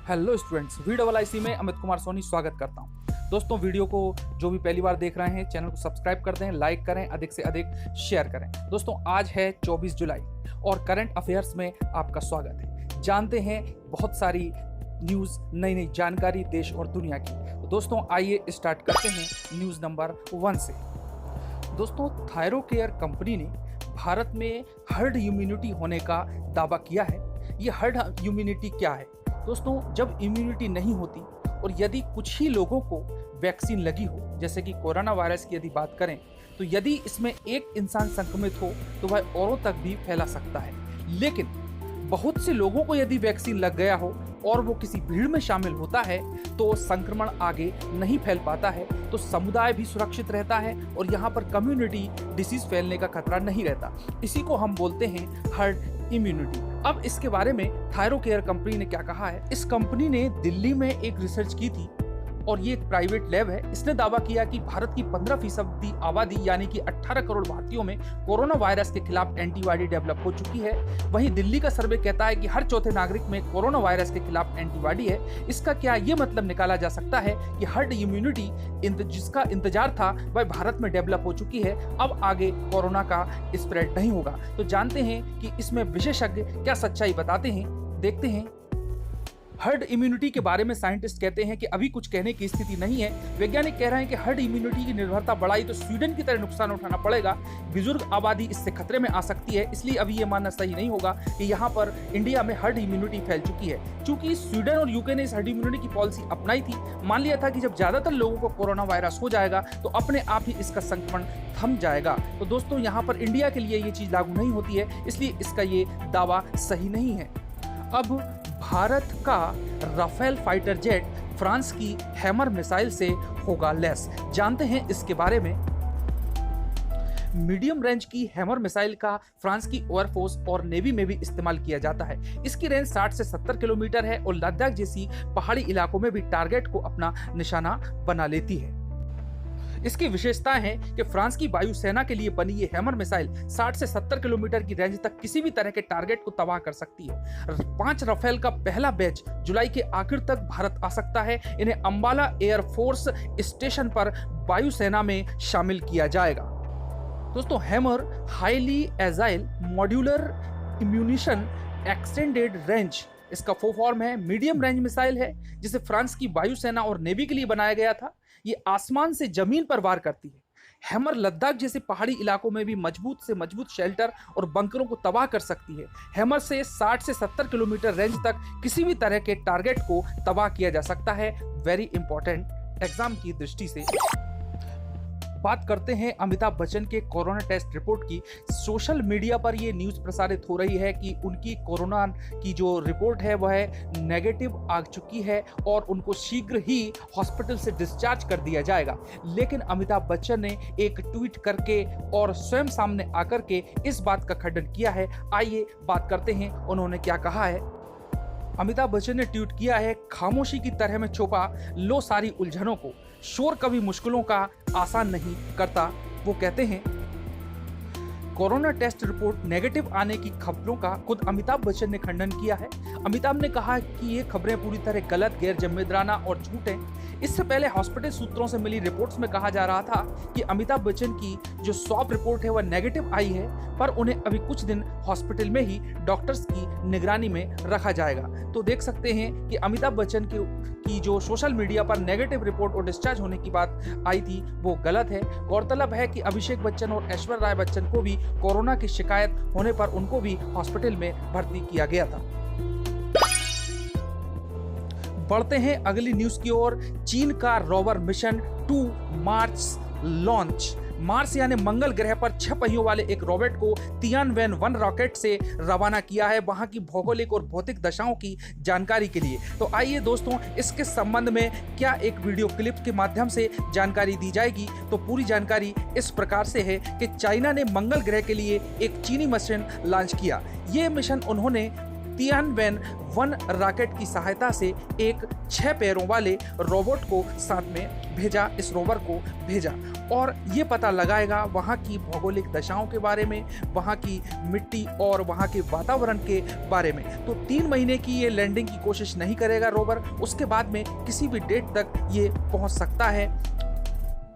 Hello students, VIC में अमित कुमार सोनी स्वागत करता हूं। दोस्तों, वीडियो को जो भी पहली बार देख रहे हैं चैनल को सब्सक्राइब कर दें, लाइक करें, अधिक से अधिक शेयर करें। दोस्तों, आज है 24 जुलाई और करंट अफेयर्स में आपका स्वागत है। जानते हैं बहुत सारी न्यूज़, नई नई जानकारी देश और दुनिया की। तो दोस्तों, आइए स्टार्ट करते हैं न्यूज़ नंबर 1 से। दोस्तों, थायरोकेयर कंपनी ने भारत में हर्ड इम्यूनिटी होने का दावा किया है। ये हर्ड इम्यूनिटी क्या है? दोस्तों, जब इम्यूनिटी नहीं होती और यदि कुछ ही लोगों को वैक्सीन लगी हो, जैसे कि कोरोना वायरस की यदि बात करें, तो यदि इसमें एक इंसान संक्रमित हो तो वह औरों तक भी फैला सकता है। लेकिन बहुत से लोगों को यदि वैक्सीन लग गया हो और वो किसी भीड़ में शामिल होता है तो संक्रमण आगे नहीं फैल पाता है, तो समुदाय भी सुरक्षित रहता है और यहाँ पर कम्युनिटी डिसीज फैलने का खतरा नहीं रहता। इसी को हम बोलते हैं हर्ड इम्यूनिटी। अब इसके बारे में थायरोकेयर कंपनी ने क्या कहा है। इस कंपनी ने दिल्ली में एक रिसर्च की थी और ये एक प्राइवेट लैब है। इसने दावा किया कि भारत की 15% आबादी यानी कि 18 करोड़ भारतीयों में कोरोना वायरस के खिलाफ एंटीबॉडी डेवलप हो चुकी है। वहीं दिल्ली का सर्वे कहता है कि हर चौथे नागरिक में कोरोना वायरस के खिलाफ एंटीबॉडी है। इसका क्या ये मतलब निकाला जा सकता है कि हर्ड इम्यूनिटी जिसका इंतजार था वह भारत में डेवलप हो चुकी है, अब आगे कोरोना का स्प्रेड नहीं होगा। तो जानते हैं कि इसमें विशेषज्ञ क्या सच्चाई बताते हैं, देखते हैं। हर्ड इम्यूनिटी के बारे में साइंटिस्ट कहते हैं कि अभी कुछ कहने की स्थिति नहीं है। वैज्ञानिक कह रहे हैं कि हर्ड इम्यूनिटी की निर्भरता बढ़ाई तो स्वीडन की तरह नुकसान उठाना पड़ेगा। बुजुर्ग आबादी इससे खतरे में आ सकती है, इसलिए अभी ये मानना सही नहीं होगा कि यहाँ पर इंडिया में हर्ड इम्यूनिटी फैल चुकी है। चूंकि स्वीडन और यूके ने इस हर्ड इम्यूनिटी की पॉलिसी अपनाई थी, मान लिया था कि जब ज्यादातर लोगों को कोरोना वायरस हो जाएगा तो अपने आप ही इसका संक्रमण थम जाएगा। तो दोस्तों, यहाँ पर इंडिया के लिए ये चीज लागू नहीं होती है, इसलिए इसका ये दावा सही नहीं है। अब भारत का राफेल फाइटर जेट फ्रांस की हैमर मिसाइल से होगा लैस। जानते हैं इसके बारे में। मीडियम रेंज की हैमर मिसाइल का फ्रांस की एयरफोर्स और नेवी में भी इस्तेमाल किया जाता है। इसकी रेंज 60 से 70 किलोमीटर है और लद्दाख जैसी पहाड़ी इलाकों में भी टारगेट को अपना निशाना बना लेती है। इसकी विशेषता है कि फ्रांस की वायुसेना के लिए बनी ये हैमर मिसाइल 60 से 70 किलोमीटर की रेंज तक किसी भी तरह के टारगेट को तबाह कर सकती है। 5 राफेल का पहला बैच जुलाई के आखिर तक भारत आ सकता है। इन्हें अंबाला एयरफोर्स स्टेशन पर वायुसेना में शामिल किया जाएगा। दोस्तों, Hammer highly agile modular ammunition extended range इसका फुल फॉर्म है। मीडियम रेंज मिसाइल है जिसे फ्रांस की वायुसेना और नेवी के लिए बनाया गया था। ये आसमान से जमीन पर वार करती है। हैमर लद्दाख जैसे पहाड़ी इलाकों में भी मजबूत से मजबूत शेल्टर और बंकरों को तबाह कर सकती है। हैमर से 60 से 70 किलोमीटर रेंज तक किसी भी तरह के टारगेट को तबाह किया जा सकता है। वेरी इंपॉर्टेंट एग्जाम की दृष्टि से। बात करते हैं अमिताभ बच्चन के कोरोना टेस्ट रिपोर्ट की। सोशल मीडिया पर यह न्यूज़ प्रसारित हो रही है कि उनकी कोरोना की जो रिपोर्ट है वह नेगेटिव आ चुकी है और उनको शीघ्र ही हॉस्पिटल से डिस्चार्ज कर दिया जाएगा। लेकिन अमिताभ बच्चन ने एक ट्वीट करके और स्वयं सामने आकर के इस बात का खंडन किया है। आइए बात करते हैं उन्होंने क्या कहा है। अमिताभ बच्चन ने ट्वीट किया है, खामोशी की तरह में छुपा लो सारी उलझनों को, शोर कभी मुश्किलों का आसान नहीं करता। वो कहते हैं कोरोना टेस्ट रिपोर्ट नेगेटिव आने की खबरों का खुद अमिताभ बच्चन ने खंडन किया है। अमिताभ ने कहा कि ये खबरें पूरी तरह गलत, गैर जिम्मेदाराना और झूठ हैं। इससे पहले हॉस्पिटल सूत्रों से मिली रिपोर्ट्स में कहा जा रहा था कि अमिताभ बच्चन की जो स्वाब रिपोर्ट है वह नेगेटिव आई है, पर उन्हें अभी कुछ दिन हॉस्पिटल में ही डॉक्टर्स की निगरानी में रखा जाएगा। तो देख सकते हैं कि अमिताभ बच्चन की जो सोशल मीडिया पर नेगेटिव रिपोर्ट और डिस्चार्ज होने की बात आई थी वो गलत है। गौरतलब है कि अभिषेक बच्चन और ऐश्वर्या राय बच्चन को भी कोरोना की शिकायत होने पर उनको भी हॉस्पिटल में भर्ती किया गया था। बढ़ते हैं अगली न्यूज की ओर। चीन का rover mission 2 Mars launch. Mars यानी मंगल ग्रह पर 6 पहियों वाले एक रॉकेट को तियानवेन 1 रॉकेट से रवाना किया है, वहां की भौगोलिक और भौतिक दशाओं की जानकारी के लिए। तो आइए दोस्तों, इसके संबंध में क्या एक वीडियो क्लिप के माध्यम से जानकारी दी जाएगी। तो पूरी जानकारी इस प्रकार से है कि चाइना ने मंगल ग्रह के लिए एक चीनी मिशन लॉन्च किया। ये मिशन उन्होंने तियानवेन 1 रॉकेट की सहायता से एक 6 पैरों वाले रोबोट को साथ में भेजा, इस रोवर को भेजा और ये पता लगाएगा वहाँ की भौगोलिक दशाओं के बारे में, वहाँ की मिट्टी और वहाँ के वातावरण के बारे में। तो 3 महीने की ये लैंडिंग की कोशिश नहीं करेगा रोवर, उसके बाद में किसी भी डेट तक ये पहुँच सकता है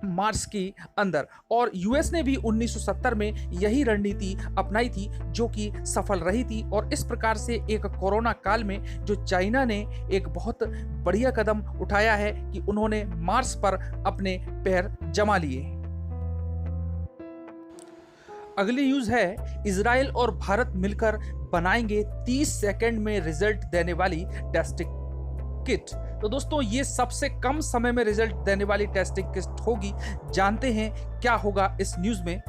मार्स के अंदर। और यूएस ने भी 1970 में यही रणनीति अपनाई थी जो कि सफल रही थी। और इस प्रकार से एक कोरोना काल में जो चाइना ने एक बहुत बढ़िया कदम उठाया है कि उन्होंने मार्स पर अपने पैर जमा लिए। अगली न्यूज है, इजराइल और भारत मिलकर बनाएंगे 30 सेकंड में रिजल्ट देने वाली टेस्टिंग किट। तो दोस्तों ये सबसे कम समय में रिजल्ट देने वाली टेस्टिंग किट होगी। जानते हैं क्या होगा इस न्यूज में।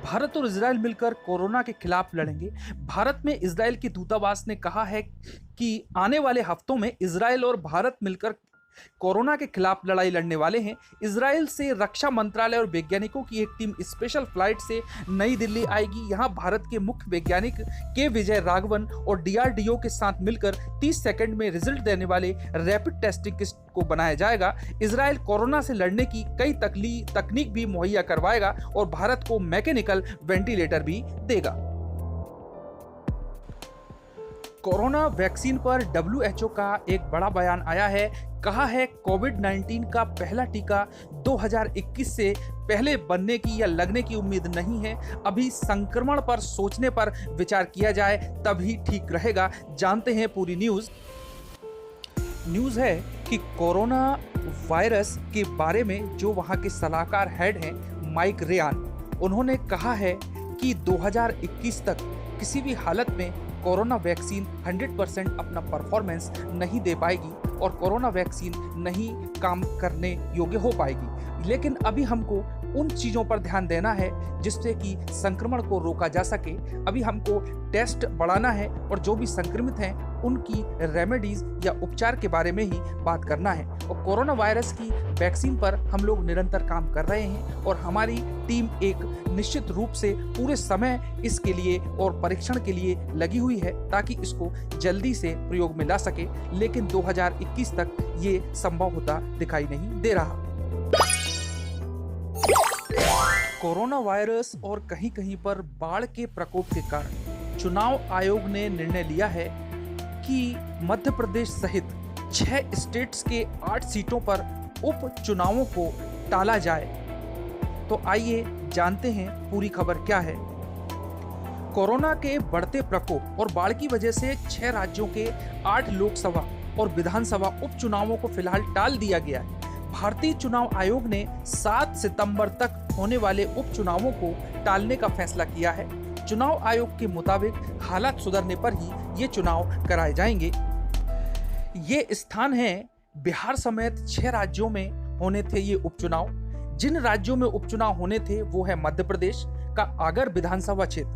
भारत और इजराइल मिलकर कोरोना के खिलाफ लड़ेंगे। भारत में इजराइल के दूतावास ने कहा है कि आने वाले हफ्तों में इजराइल और भारत मिलकर कोरोना के खिलाफ लड़ाई लड़ने वाले हैं। इजराइल से रक्षा मंत्रालय और वैज्ञानिकों की एक टीम स्पेशल फ्लाइट से नई दिल्ली आएगी। यहां भारत के मुख्य वैज्ञानिक के विजय राघवन और डीआरडीओ के साथ मिलकर 30 सेकंड में रिजल्ट देने वाले रैपिड टेस्टिंग किट को बनाया जाएगा। इजराइल कोरोना से लड़ने की कई तकनीक भी मुहैया करवाएगा और भारत को मैकेनिकल वेंटिलेटर भी देगा। कोरोना वैक्सीन पर WHO का एक बड़ा बयान आया है। कहा है कोविड-19 का पहला टीका 2021 से पहले बनने की या लगने की उम्मीद नहीं है। अभी संक्रमण पर सोचने पर विचार किया जाए तभी ठीक रहेगा। जानते हैं पूरी न्यूज़ है कि कोरोना वायरस के बारे में जो वहाँ के सलाहकार हेड हैं माइक रेयान, उन्होंने कहा है कि 2021 तक किसी भी हालत में कोरोना वैक्सीन 100% अपना परफॉर्मेंस नहीं दे पाएगी और कोरोना वैक्सीन नहीं काम करने योग्य हो पाएगी। लेकिन अभी हमको उन चीज़ों पर ध्यान देना है जिससे कि संक्रमण को रोका जा सके। अभी हमको टेस्ट बढ़ाना है और जो भी संक्रमित हैं उनकी रेमेडीज या उपचार के बारे में ही बात करना है। और कोरोना वायरस की वैक्सीन पर हम लोग निरंतर काम कर रहे हैं और हमारी टीम एक निश्चित रूप से पूरे समय इसके लिए और परीक्षण के लिए लगी हुई है ताकि इसको जल्दी से प्रयोग में ला सके। लेकिन 2021 तक ये संभव होता दिखाई नहीं दे रहा। कोरोना वायरस और कहीं कहीं पर बाढ़ के प्रकोप के कारण चुनाव आयोग ने निर्णय लिया है कि मध्य प्रदेश सहित 6 स्टेट्स के 8 सीटों पर उपचुनावों को टाला जाए। तो आइए जानते हैं पूरी खबर क्या है। कोरोना के बढ़ते प्रकोप और बाढ़ की वजह से 6 राज्यों के 8 लोकसभा और विधानसभा उपचुनावों को फिलहाल टाल दिया गया है। भारतीय चुनाव आयोग ने 7 सितंबर तक होने वाले उपचुनावों को टालने का फैसला किया है। चुनाव आयोग के मुताबिक हालात सुधरने पर ही ये चुनाव कराए जाएंगे। ये स्थान है बिहार समेत 6 राज्यों में होने थे ये उपचुनाव। जिन राज्यों में उपचुनाव होने थे वो है मध्य प्रदेश का आगर विधानसभा क्षेत्र,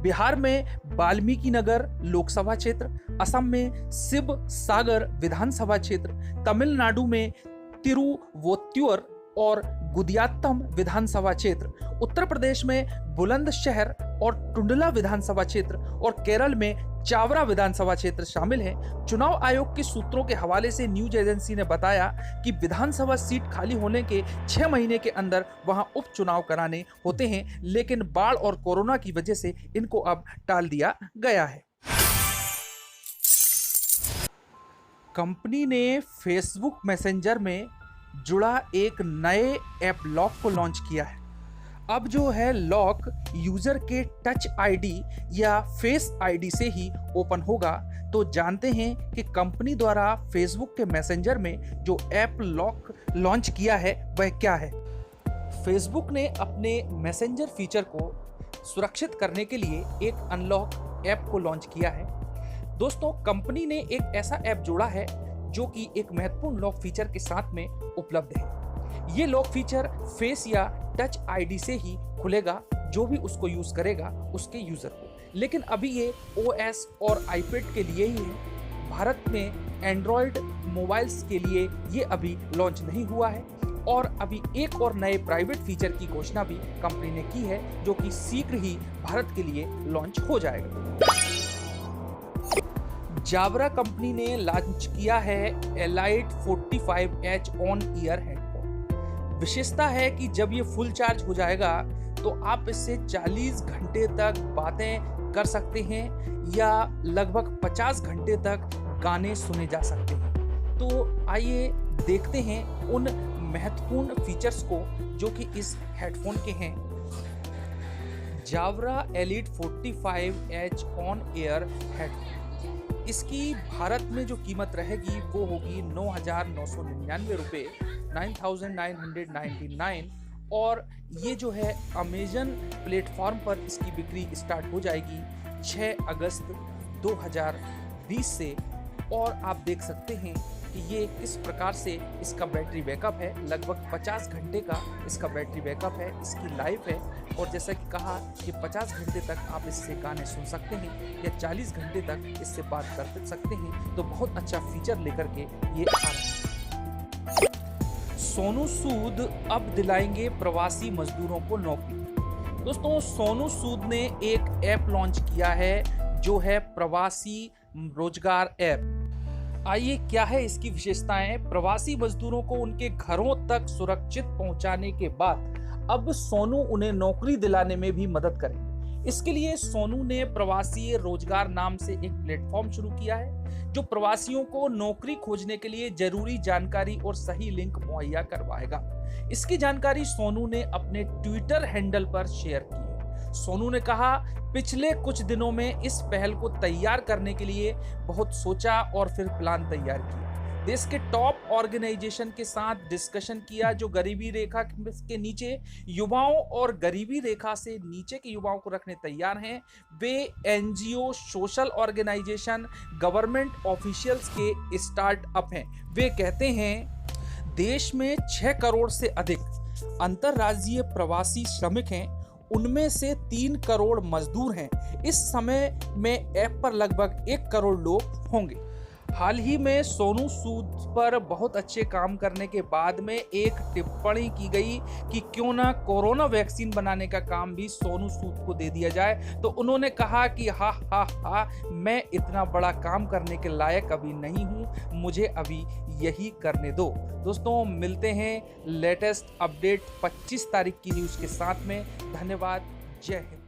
बिहार में वाल्मीकि नगर लोकसभा क्षेत्र, असम में शिव सागर विधानसभा क्षेत्र, तमिलनाडु में तिरुवोत्तुर और गुदियात्तम विधानसभा क्षेत्र, उत्तर प्रदेश में बुलंदशहर और टुंडला विधानसभा क्षेत्र और केरल में चावरा विधानसभा क्षेत्र शामिल हैं। चुनाव आयोग के सूत्रों के हवाले से न्यूज एजेंसी ने बताया कि विधानसभा सीट खाली होने के 6 महीने के अंदर वहां उपचुनाव कराने होते हैं, लेकिन बाढ़ और कोरोना की वजह से इनको अब टाल दिया गया है। कंपनी ने फेसबुक मैसेंजर में जुड़ा एक नए ऐप लॉक को लॉन्च किया है। अब जो है लॉक यूजर के टच आईडी या फेस आईडी से ही ओपन होगा। तो जानते हैं कि कंपनी द्वारा फेसबुक के मैसेंजर में जो ऐप लॉक लॉन्च किया है वह क्या है। फेसबुक ने अपने मैसेंजर फीचर को सुरक्षित करने के लिए एक अनलॉक ऐप को लॉन्च किया है। दोस्तों, कंपनी ने एक ऐसा ऐप जोड़ा है जो कि एक महत्वपूर्ण लॉक फीचर के साथ में उपलब्ध है। ये लॉक फीचर फेस या टच आईडी से ही खुलेगा जो भी उसको यूज करेगा उसके यूजर को। लेकिन अभी ये ओएस और आईपैड के लिए ही है। भारत में एंड्रॉयड मोबाइल्स के लिए ये अभी लॉन्च नहीं हुआ है। और अभी एक और नए प्राइवेट फीचर की घोषणा भी कंपनी ने की है जो कि शीघ्र ही भारत के लिए लॉन्च हो जाएगा। जाब्रा कंपनी ने लॉन्च किया है elite 45H on ear headphone. विशेषता है कि जब ये फुल चार्ज हो जाएगा तो आप इससे 40 घंटे तक बातें कर सकते हैं या लगभग 50 घंटे तक गाने सुने जा सकते हैं। तो आइए देखते हैं उन महत्वपूर्ण फीचर्स को जो कि इस हेडफोन के हैं। जाब्रा elite 45H on air headphone, इसकी भारत में जो कीमत रहेगी वो होगी 9,999 रुपये, 9,999, और ये जो है अमेजन प्लेटफॉर्म पर इसकी बिक्री स्टार्ट हो जाएगी 6 अगस्त 2020 से। और आप देख सकते हैं कि ये किस प्रकार से इसका बैटरी बैकअप है। लगभग 50 घंटे का इसका बैटरी बैकअप है, इसकी लाइफ है। और जैसा कि कहा कि 50 घंटे तक आप इससे गाने सुन सकते हैं या 40 घंटे तक इससे बात कर सकते हैं। तो बहुत अच्छा फीचर लेकर के ये आ रहा है। सोनू सूद अब दिलाएंगे प्रवासी मजदूरों को नौकरी। दोस्तों, सोनू सूद ने एक ऐप लॉन्च किया है जो है प्रवासी रोजगार ऐप। आइए, क्या है इसकी विशेषताएं। प्रवासी मजदूरों को उनके घरों तक सुरक्षित पहुंचाने के बाद अब सोनू उन्हें नौकरी दिलाने में भी मदद करेंगे। इसके लिए सोनू ने प्रवासी रोजगार नाम से एक प्लेटफॉर्म शुरू किया है जो प्रवासियों को नौकरी खोजने के लिए जरूरी जानकारी और सही लिंक मुहैया करवाएगा। इसकी जानकारी सोनू ने अपने ट्विटर हैंडल पर शेयर की है। सोनू ने कहा, पिछले कुछ दिनों में इस पहल को तैयार करने के लिए बहुत सोचा और फिर प्लान तैयार किया। देश के टॉप ऑर्गेनाइजेशन के साथ डिस्कशन किया जो गरीबी रेखा के नीचे युवाओं और गरीबी रेखा से नीचे के युवाओं को रखने तैयार हैं। वे NGO, social organisation, government officials के स्टार्टअप हैं। वे कहते हैं, देश में 6 करोड़ से अधिक अंतर्राज्यीय प्रवासी श्रमिक हैं, उनमें से 3 करोड़ मजदूर हैं। इस समय में ऐप पर लगभग 1 करोड़ लोग होंगे। हाल ही में सोनू सूद पर बहुत अच्छे काम करने के बाद में एक टिप्पणी की गई कि क्यों ना कोरोना वैक्सीन बनाने का काम भी सोनू सूद को दे दिया जाए। तो उन्होंने कहा कि हा, मैं इतना बड़ा काम करने के लायक अभी नहीं हूं, मुझे अभी यही करने दो। दोस्तों, मिलते हैं लेटेस्ट अपडेट 25 तारीख की न्यूज़ के साथ में। धन्यवाद। जय हिंद।